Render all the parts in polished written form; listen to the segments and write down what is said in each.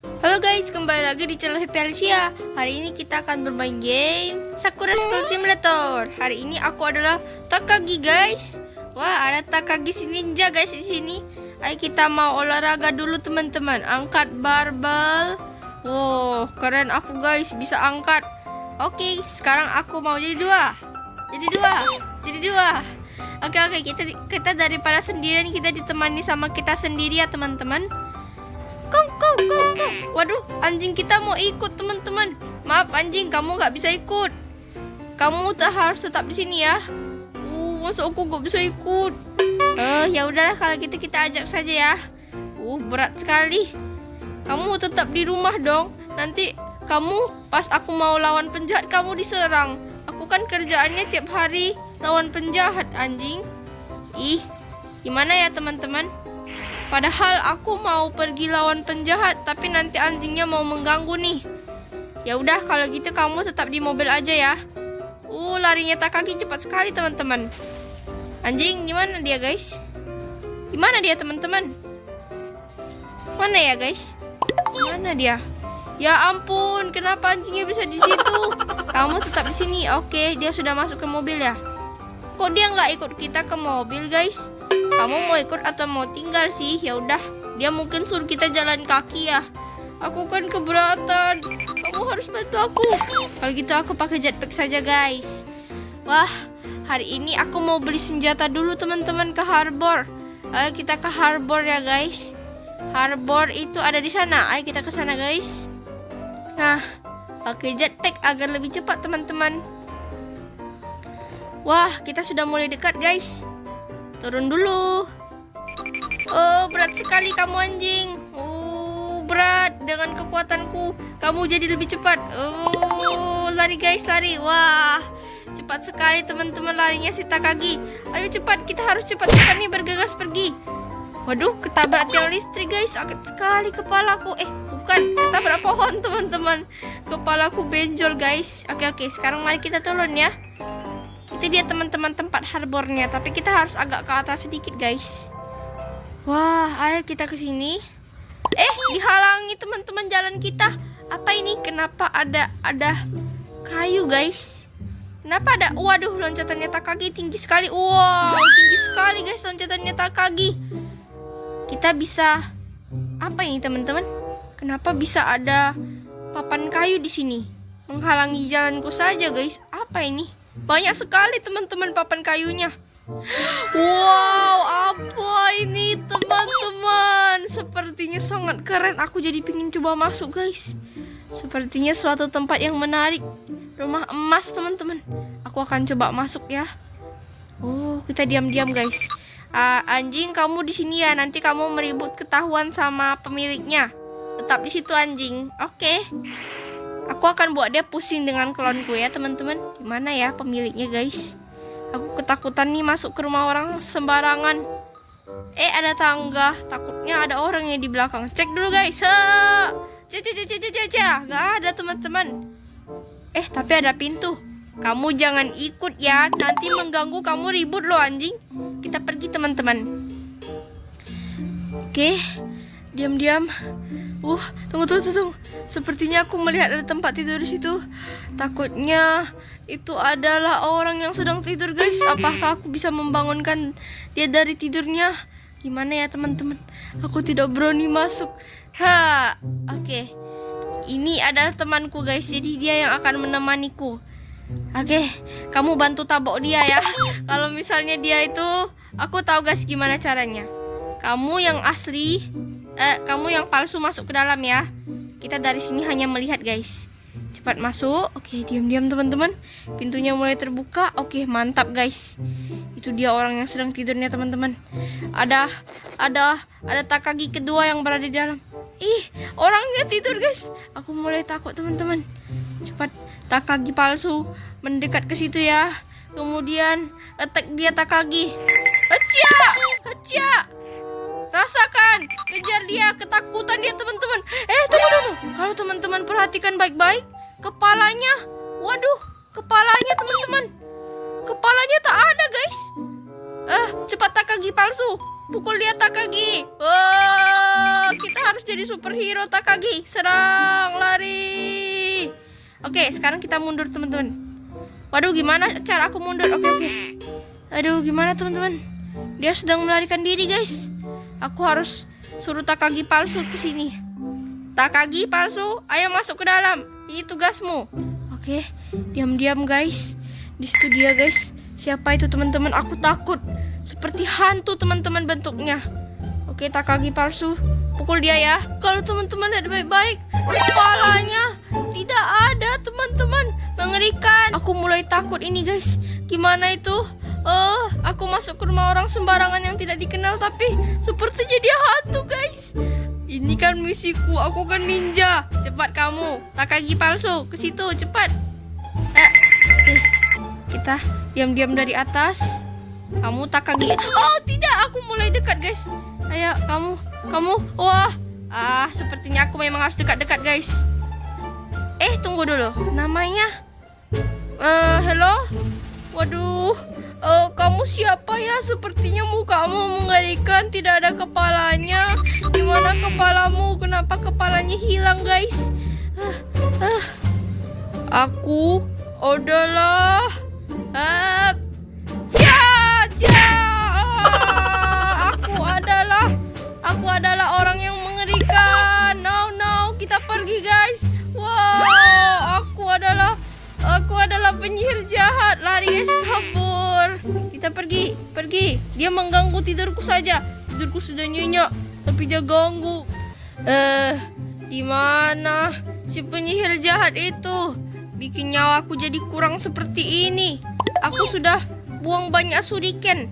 Halo guys, kembali lagi di channel Happy Alicia. Hari ini kita akan bermain game Sakura School Simulator. Hari ini aku adalah Takagi guys. Wah, ada Takagi si ninja guys di sini. Ayo kita mau olahraga dulu teman-teman. Angkat barbel. Wow, keren aku guys, bisa angkat. Oke, sekarang aku mau jadi dua. Oke, kita daripada sendirian, kita ditemani sama kita sendiri ya teman-teman. Kong. Waduh, anjing kita mau ikut teman-teman. Maaf anjing, kamu nggak bisa ikut. Kamu harus tetap di sini ya. Masa aku nggak bisa ikut? Ya udahlah kalau gitu kita ajak saja ya. Berat sekali. Kamu tetap di rumah dong. Nanti kamu pas aku mau lawan penjahat kamu diserang. Aku kan kerjaannya tiap hari lawan penjahat anjing. Gimana ya teman-teman? Padahal aku mau pergi lawan penjahat, tapi nanti anjingnya mau mengganggu nih. Ya udah kalau gitu kamu tetap di mobil aja ya. Larinya Takagi cepat sekali teman-teman. Anjing, gimana dia guys? Gimana dia teman-teman? Mana ya guys? Mana dia? Ya ampun, kenapa anjingnya bisa di situ? Kamu tetap di sini. Oke, dia sudah masuk ke mobil ya. Kok dia nggak ikut kita ke mobil guys? Kamu mau ikut atau mau tinggal sih? Ya udah, dia mungkin suruh kita jalan kaki ya. Aku kan keberatan. Kamu harus bantu aku. Kalau gitu aku pakai jetpack saja guys. Wah, hari ini aku mau beli senjata dulu teman-teman ke harbor. Ayo kita ke harbor ya guys. Harbor itu ada di sana. Ayo kita ke sana guys. Nah, pakai jetpack agar lebih cepat teman-teman. Wah, kita sudah mulai dekat guys. Turun dulu. Berat sekali kamu anjing. Berat. Dengan kekuatanku kamu jadi lebih cepat. Lari guys, lari. Wah, cepat sekali teman-teman larinya si Takagi. Ayo cepat, kita harus cepat-cepat nih bergegas pergi. Waduh, ketabrak tiang listrik guys. Sakit sekali kepalaku. Bukan, ketabrak pohon teman-teman. Kepalaku benjol guys. Oke, sekarang mari kita turun ya. Itu dia teman-teman tempat harbornya, tapi kita harus agak ke atas sedikit guys. Wah, ayo kita ke sini. Dihalangi teman-teman jalan kita. Apa ini? Kenapa ada kayu guys? Kenapa ada? Waduh, loncatannya Takagi tinggi sekali. Wow, tinggi sekali guys loncatannya Takagi. Kita bisa apa ini teman-teman? Kenapa bisa ada papan kayu di sini? Menghalangi jalanku saja guys. Apa ini? Banyak sekali teman-teman papan kayunya. Wow, apa ini teman-teman? Sepertinya sangat keren. Aku jadi pingin coba masuk guys. Sepertinya suatu tempat yang menarik. Rumah emas teman-teman. Aku akan coba masuk ya. Kita diam-diam guys. Anjing, kamu di sini ya. Nanti kamu meribut ketahuan sama pemiliknya. Tetap di situ anjing. Oke. Aku akan buat dia pusing dengan klonku ya teman-teman. Gimana ya pemiliknya guys? Aku ketakutan nih masuk ke rumah orang sembarangan. Ada tangga. Takutnya ada orang yang di belakang. Cek dulu guys. Gak ada teman-teman. Tapi ada pintu. Kamu jangan ikut ya. Nanti mengganggu, kamu ribut loh anjing. Kita pergi teman-teman. Oke. Diam-diam. Tunggu. Sepertinya aku melihat ada tempat tidur di situ. Takutnya itu adalah orang yang sedang tidur guys. Apakah aku bisa membangunkan dia dari tidurnya? Gimana ya teman-teman? Aku tidak berani masuk. Oke. Ini adalah temanku guys. Jadi dia yang akan menemaniku. Oke, kamu bantu tabok dia ya. Kalau misalnya dia itu, aku tahu guys gimana caranya. Kamu yang asli, kamu yang palsu masuk ke dalam ya. Kita dari sini hanya melihat guys. Cepat masuk. Oke, diam-diam teman-teman. Pintunya mulai terbuka. Oke, mantap guys. Itu dia orang yang sedang tidurnya teman-teman. Ada Takagi kedua yang berada di dalam. Orangnya tidur guys. Aku mulai takut teman-teman. Cepat, Takagi palsu mendekat ke situ ya. Kemudian attack dia Takagi. Hacia. Rasakan, kejar dia, ketakutan dia teman-teman. Tunggu. Kalau teman-teman perhatikan baik-baik, kepalanya, waduh, kepalanya teman-teman, kepalanya tak ada guys. Cepat Takagi palsu, Pukul dia Takagi. Oh, kita harus jadi superhero Takagi. Serang, lari. Oke, sekarang kita mundur teman-teman. Waduh, gimana cara aku mundur? Oke. Aduh, gimana teman-teman? Dia sedang melarikan diri, guys. Aku harus suruh Takagi palsu ke sini. Takagi palsu, ayo masuk ke dalam. Ini tugasmu. Oke, diam-diam guys. Di situ dia, guys. Siapa itu teman-teman? Aku takut. Seperti hantu teman-teman bentuknya. Oke, Takagi palsu. Pukul dia ya. Kalau teman-teman lihat baik-baik, kepalanya tidak ada teman-teman. Mengerikan. Aku mulai takut ini guys. Gimana itu? Aku masuk ke rumah orang sembarangan yang tidak dikenal, tapi sepertinya dia hantu guys. Ini kan misiku. Aku kan ninja. Cepat kamu, Takagi palsu, ke situ cepat. Oke. Kita diam-diam dari atas. Kamu Takagi. Oh tidak, aku mulai dekat guys. Ayo kamu. Wah, sepertinya aku memang harus dekat-dekat guys. Tunggu dulu. Namanya halo. Waduh, kamu siapa ya? Sepertinya mukamu mengerikan, tidak ada kepalanya. Di mana kepalamu? Kenapa kepalanya hilang guys? Aku adalah Aku adalah orang yang mengerikan. No, kita pergi guys. Wow, aku adalah penyihir jahat. Lari guys, kabur. Kita pergi. Dia mengganggu tidurku saja. Tidurku sudah nyenyak, tapi dia ganggu. Di mana si penyihir jahat itu? Bikin nyawaku jadi kurang seperti ini. Aku sudah buang banyak shuriken.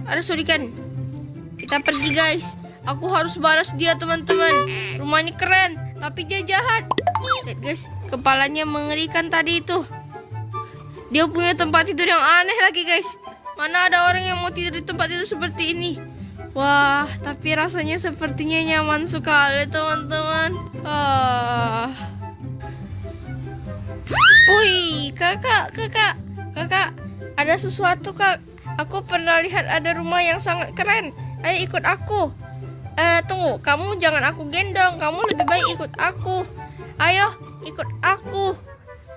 Ada shuriken. Kita pergi guys. Aku harus balas dia teman-teman. Rumahnya keren, tapi dia jahat. Lihat guys, kepalanya mengerikan tadi itu. Dia punya tempat tidur yang aneh lagi guys. Mana ada orang yang mau tidur di tempat tidur seperti ini? Wah, tapi rasanya sepertinya nyaman sekali teman-teman. Wih, kakak, ada sesuatu kak. Aku pernah lihat ada rumah yang sangat keren. Ayo ikut aku. Tunggu, kamu jangan aku gendong. Kamu lebih baik ikut aku. Ayo, ikut aku.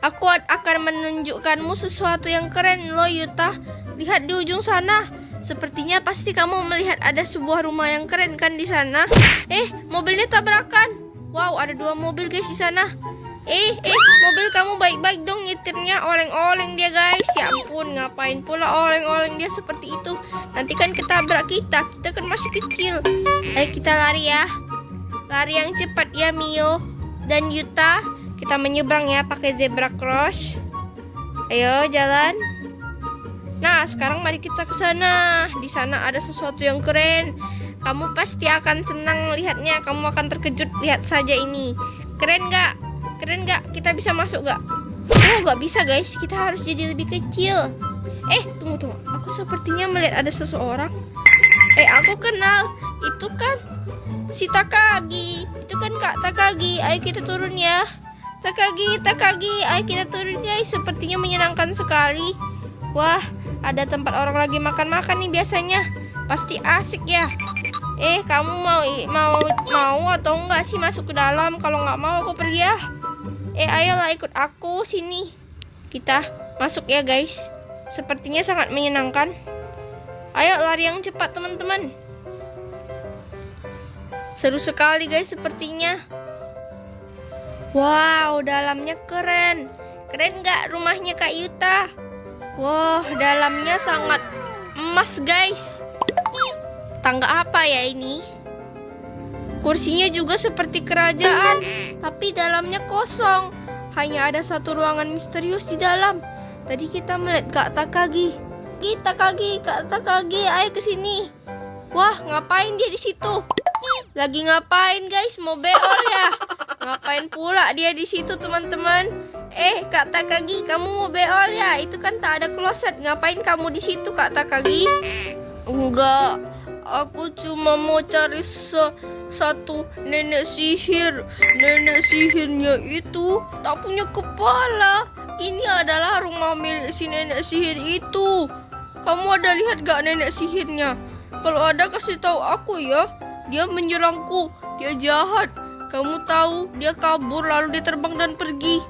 Aku akan menunjukkanmu sesuatu yang keren loh, Yuta. Lihat di ujung sana. Sepertinya pasti kamu melihat ada sebuah rumah yang keren kan di sana. Mobilnya tabrakan. Wow, ada 2 mobil guys di sana. Mobil kamu baik-baik dong nyetirnya. Oleng-oleng dia guys. Ya ampun, ngapain pula oleng-oleng dia seperti itu? Nanti kan ketabrak kita kan masih kecil. Ayo kita lari ya. Lari yang cepat ya Mio dan Yuta. Kita menyeberang ya pakai zebra cross. Ayo jalan. Nah, sekarang mari kita ke sana. Di sana ada sesuatu yang keren. Kamu pasti akan senang melihatnya. Kamu akan terkejut. Lihat saja ini. Keren gak? Kita bisa masuk gak? Oh, gak bisa guys. Kita harus jadi lebih kecil. Tunggu. Aku sepertinya melihat ada seseorang. Aku kenal. Itu kan si Takagi. Itu kan Kak Takagi. Ayo kita turun ya. Takagi. Ayo kita turun guys. Sepertinya menyenangkan sekali. Wah, ada tempat orang lagi makan-makan nih biasanya. Pasti asik ya. Kamu mau atau enggak sih masuk ke dalam? Kalau nggak mau aku pergi ya. Ayolah ikut aku sini. Kita masuk ya guys. Sepertinya sangat menyenangkan. Ayo lari yang cepat teman-teman. Seru sekali guys sepertinya. Wow, dalamnya keren. Keren nggak rumahnya Kak Yuta? Wah, dalamnya sangat emas guys. Tangga apa ya ini? Kursinya juga seperti kerajaan, tapi dalamnya kosong. Hanya ada satu ruangan misterius di dalam. Tadi kita melihat Kak Takagi. Kak Takagi, ayo ke sini. Wah, ngapain dia di situ? Lagi ngapain guys? Mau beol ya? Ngapain pula dia di situ teman-teman? Kak Takagi, kamu mau beol ya? Itu kan tak ada kloset. Ngapain kamu di situ Kak Takagi? Enggak. Aku cuma mau cari satu nenek sihir. Nenek sihirnya itu tak punya kepala. Ini adalah rumah milik si nenek sihir itu. kamu ada lihat gak nenek sihirnya? Kalau ada kasih tahu aku ya. Dia menyerangku, dia jahat. Kamu tahu, dia kabur lalu dia terbang dan pergi.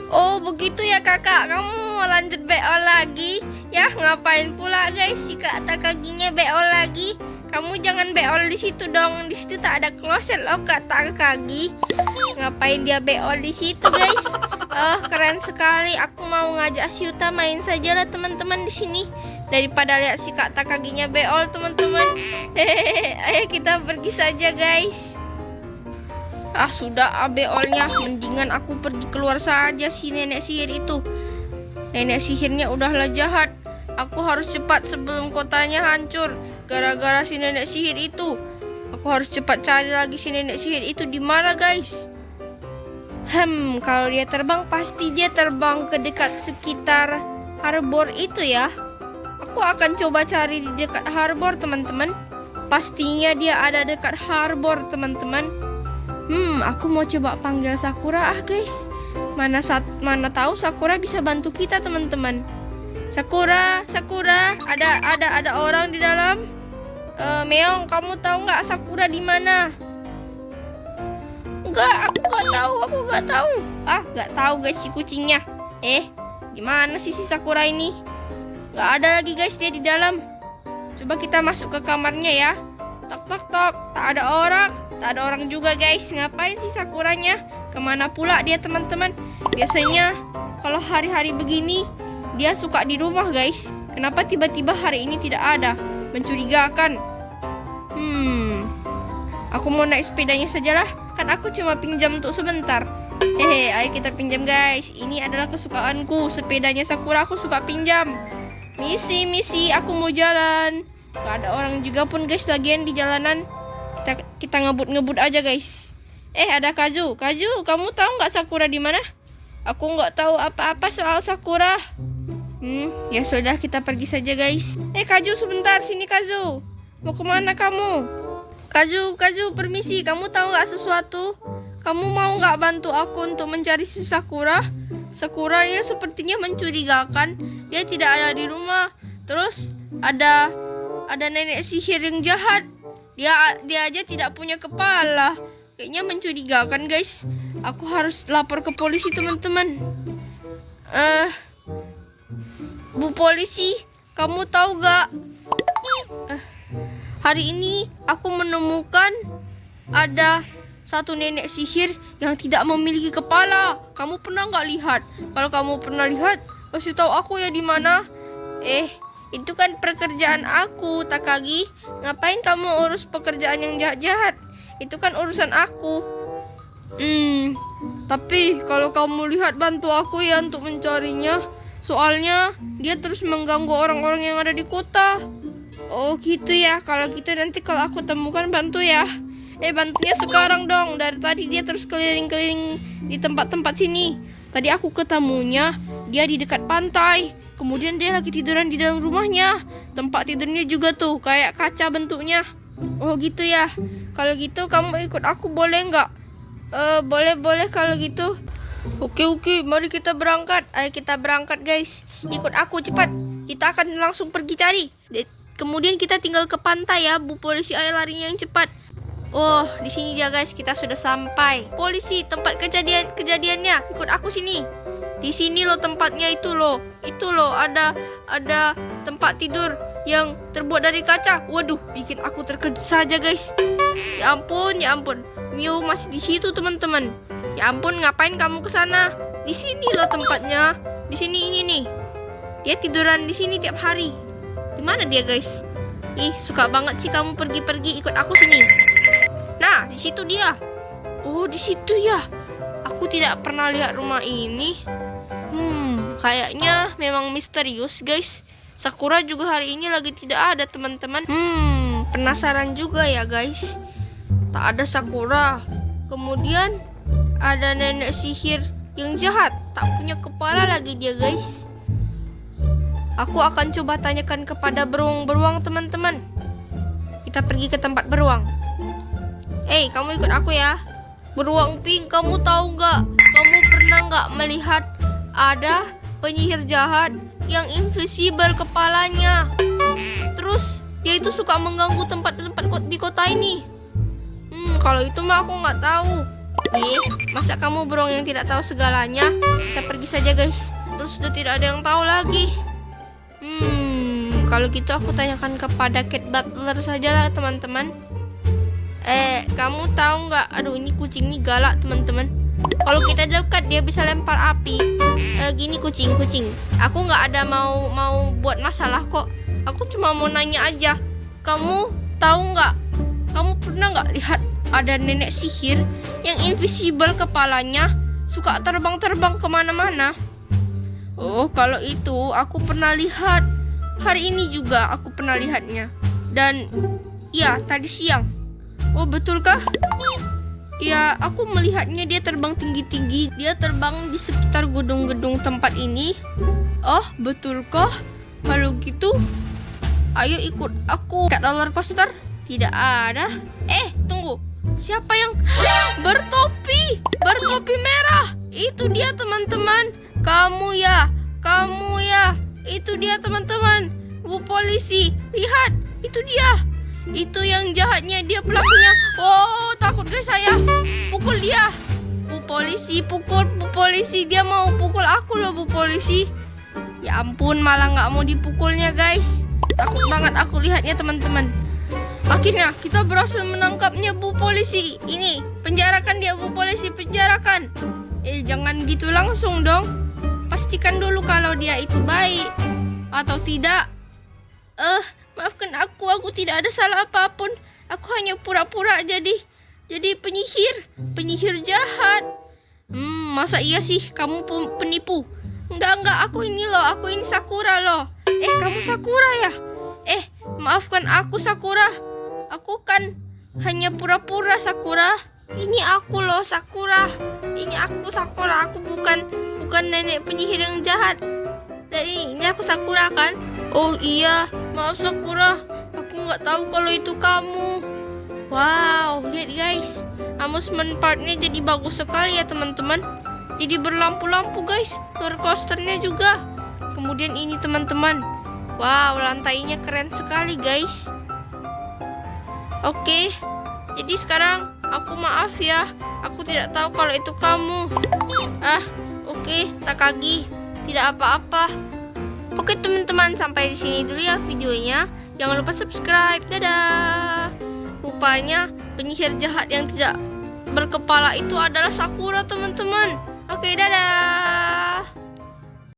Oh begitu ya kakak, kamu mau lanjut BO lagi? Ya ngapain pula guys si kak Takaginya BO lagi? Kamu jangan BO di situ dong, di situ tak ada kloset loh kak Takagi. Ngapain dia BO di situ guys? Oh keren sekali, aku mau ngajak si Yuta main saja lah teman-teman di sini daripada lihat si kak Takaginya BO teman-teman. Hehehe, ayo kita pergi saja guys. Ah sudah ABO-nya, mendingan aku pergi keluar saja si nenek sihir itu. Nenek sihirnya udahlah jahat. Aku harus cepat sebelum kotanya hancur gara-gara si nenek sihir itu. Aku harus cepat cari lagi si nenek sihir itu di mana guys. Kalau dia terbang pasti dia terbang ke dekat sekitar harbor itu ya. Aku akan coba cari di dekat harbor teman-teman. Pastinya dia ada dekat harbor teman-teman. Aku mau coba panggil Sakura guys. Mana tahu Sakura bisa bantu kita teman-teman. Sakura, ada orang di dalam. Meong, kamu tahu nggak Sakura di mana? Enggak, aku nggak tahu. Nggak tahu guys si kucingnya. Gimana sih si Sakura ini? Nggak ada lagi guys dia di dalam. Coba kita masuk ke kamarnya ya. Tok tok tok, tak ada orang. Tak ada orang juga guys. Ngapain sih Sakuranya? Kemana pula dia teman-teman? Biasanya kalau hari-hari begini dia suka di rumah guys. Kenapa tiba-tiba hari ini tidak ada? Mencurigakan. Aku mau naik sepedanya sajalah. Kan aku cuma pinjam untuk sebentar. Ayo kita pinjam guys. Ini adalah kesukaanku. Sepedanya Sakura aku suka pinjam. Misi, aku mau jalan. Gak ada orang juga pun guys lagian di jalanan. Kita ngebut aja guys. Ada Kaju, kamu tahu nggak Sakura di mana? Aku nggak tahu apa-apa soal Sakura. Ya sudah kita pergi saja guys. Kaju sebentar, sini Kaju. Mau kemana kamu? Kaju, permisi. Kamu tahu nggak sesuatu? Kamu mau nggak bantu aku untuk mencari si Sakura? Sakuranya sepertinya mencurigakan. Dia tidak ada di rumah. Terus ada nenek sihir yang jahat. Dia aja tidak punya kepala. Kayaknya mencurigakan guys. Aku harus lapor ke polisi teman-teman. Bu polisi, kamu tahu gak? Hari ini aku menemukan ada satu nenek sihir yang tidak memiliki kepala. Kamu pernah nggak lihat? Kalau kamu pernah lihat, kasih tahu aku ya di mana. Itu kan pekerjaan aku, Takagi. Ngapain kamu urus pekerjaan yang jahat-jahat? Itu kan urusan aku. Tapi kalau kamu lihat bantu aku ya untuk mencarinya. Soalnya dia terus mengganggu orang-orang yang ada di kota. Oh gitu ya. Kalau gitu nanti kalau aku temukan bantu ya. Bantunya sekarang dong. Dari tadi dia terus keliling-keliling di tempat-tempat sini. Tadi aku ketemunya dia di dekat pantai. Kemudian dia lagi tiduran di dalam rumahnya. Tempat tidurnya juga tuh kayak kaca bentuknya. Oh gitu ya. Kalau gitu kamu ikut aku boleh nggak? Boleh kalau gitu. Oke, mari kita berangkat. Ayo kita berangkat guys. Ikut aku cepat. Kita akan langsung pergi cari. Kemudian kita tinggal ke pantai ya, Bu polisi. Ayo larinya yang cepat. Oh, di sini dia guys, kita sudah sampai. Polisi, tempat kejadiannya. Ikut aku sini. Di sini loh tempatnya itu loh. Itu loh ada tempat tidur yang terbuat dari kaca. Waduh, bikin aku terkejut saja guys. Ya ampun. Mio masih di situ teman-teman. Ya ampun, ngapain kamu ke sana? Di sini loh tempatnya. Di sini ini nih. Dia tiduran di sini tiap hari. Di mana dia guys? Suka banget sih kamu pergi-pergi. Ikut aku sini. Nah, di situ dia. Oh, di situ ya. Aku tidak pernah lihat rumah ini. Kayaknya memang misterius, guys. Sakura juga hari ini lagi tidak ada, teman-teman. Penasaran juga ya, guys. Tak ada Sakura. Kemudian ada nenek sihir yang jahat. Tak punya kepala lagi dia, guys. Aku akan coba tanyakan kepada beruang-beruang, teman-teman. Kita pergi ke tempat beruang. Kamu ikut aku ya. Beruang pink, kamu tahu nggak? Kamu pernah nggak melihat ada penyihir jahat yang invisible kepalanya. Terus dia itu suka mengganggu tempat-tempat di kota ini. Kalau itu mah aku nggak tahu. Masa kamu beruang yang tidak tahu segalanya? Kita pergi saja guys. Terus sudah tidak ada yang tahu lagi. Kalau gitu aku tanyakan kepada Cat Butler saja lah teman-teman. Kamu tahu nggak? Aduh, ini kucing ini galak teman-teman. Kalau kita dekat dia bisa lempar api. Gini kucing. Aku nggak ada mau buat masalah kok. Aku cuma mau nanya aja. Kamu tahu nggak? Kamu pernah nggak lihat ada nenek sihir yang invisible kepalanya, suka terbang-terbang kemana-mana? Oh, kalau itu aku pernah lihat. Hari ini juga aku pernah lihatnya. Dan ya, tadi siang. Oh, betulkah? Ya, aku melihatnya dia terbang tinggi-tinggi. Dia terbang di sekitar gedung-gedung tempat ini. Oh, betulkah? Kalau gitu, ayo ikut aku ke roller coaster. Tidak ada. Tunggu. Siapa yang bertopi? Bertopi merah. Itu dia teman-teman. Kamu ya. Itu dia teman-teman. Bu polisi, lihat. Itu dia. Itu yang jahatnya, dia pelakunya. Oh, takut guys saya. Pukul dia. Bu polisi, pukul Bu polisi. Dia mau pukul aku loh Bu polisi. Ya ampun, malah nggak mau dipukulnya guys. Takut banget aku lihatnya teman-teman. Akhirnya kita berhasil menangkapnya Bu polisi. Ini, penjarakan dia Bu polisi, penjarakan. Jangan gitu langsung dong. Pastikan dulu kalau dia itu baik atau tidak. Maafkan aku tidak ada salah apapun. Aku hanya pura-pura jadi penyihir jahat. Masa iya sih kamu penipu? Enggak, aku ini Sakura loh. Kamu Sakura ya? Maafkan aku Sakura. Aku kan hanya pura-pura Sakura. Ini aku loh Sakura. Ini aku Sakura. Aku bukan nenek penyihir yang jahat. Ini aku Sakura kan? Oh iya, maaf Sakura. Aku nggak tahu kalau itu kamu. Wow, lihat guys. Amusement parknya jadi bagus sekali ya teman-teman. Jadi berlampu-lampu guys. Roller coasternya juga. Kemudian ini teman-teman. Wow, lantainya keren sekali guys. Oke, jadi sekarang aku maaf ya. Aku tidak tahu kalau itu kamu. Oke, Takagi. Tidak apa-apa. Oke teman-teman, sampai di sini dulu ya videonya. Jangan lupa subscribe. Dadah. Rupanya penyihir jahat yang tidak berkepala itu adalah Sakura teman-teman. Oke, dadah.